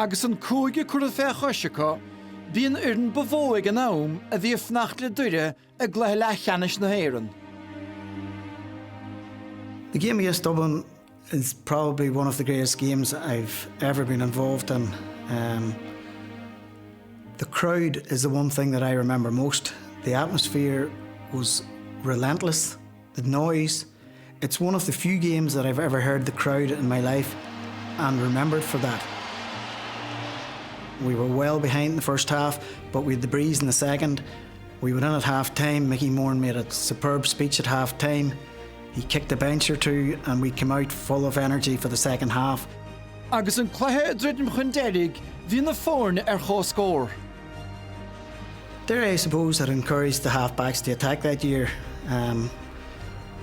Agus an cúige Cuirfear choisiacha, bhíonn an bhóig an am a bhí fnacht le Doire a gclaithe le cheannis na hÉireann. The game against Dublin is probably one of the greatest games I've ever been involved in. The crowd is the one thing that I remember most. The atmosphere was relentless, the noise. It's one of the few games that I've ever heard the crowd in my life and remembered for that. We were well behind in the first half, but we had the breeze in the second. We went in at half-time. Mickey Moran made a superb speech at half-time. He kicked a bench or two and we came out full of energy for the second half. Agus an cloithe dreidim chun Derry, bhí na fórne chó scór. Derry, I suppose, had encouraged the half-backs to attack that year.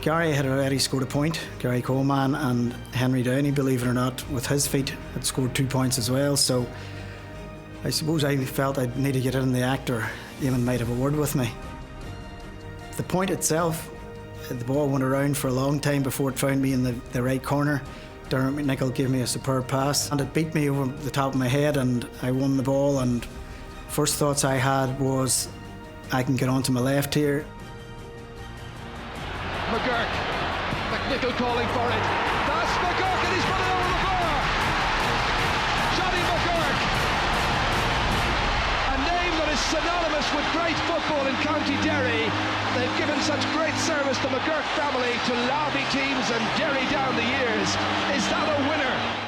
Gary had already scored a point. Gary Coleman and Henry Downey, believe it or not, with his feet, had scored 2 points as well. So I suppose I felt I'd need to get in the act, or Eamon might have a word with me. The point itself, the ball went around for a long time before it found me in the right corner. Dermot McNicholl gave me a superb pass and it beat me over the top of my head and I won the ball, and first thoughts I had was I can get onto my left here. McGurk, McNicholl calling for it. That's McGurk and he's put it over the bar. Johnny McGurk, a name that is synonymous with great football in County Derry. They've given such great service to McGurk family, to Lobby teams and Derry down the years. Is that a winner?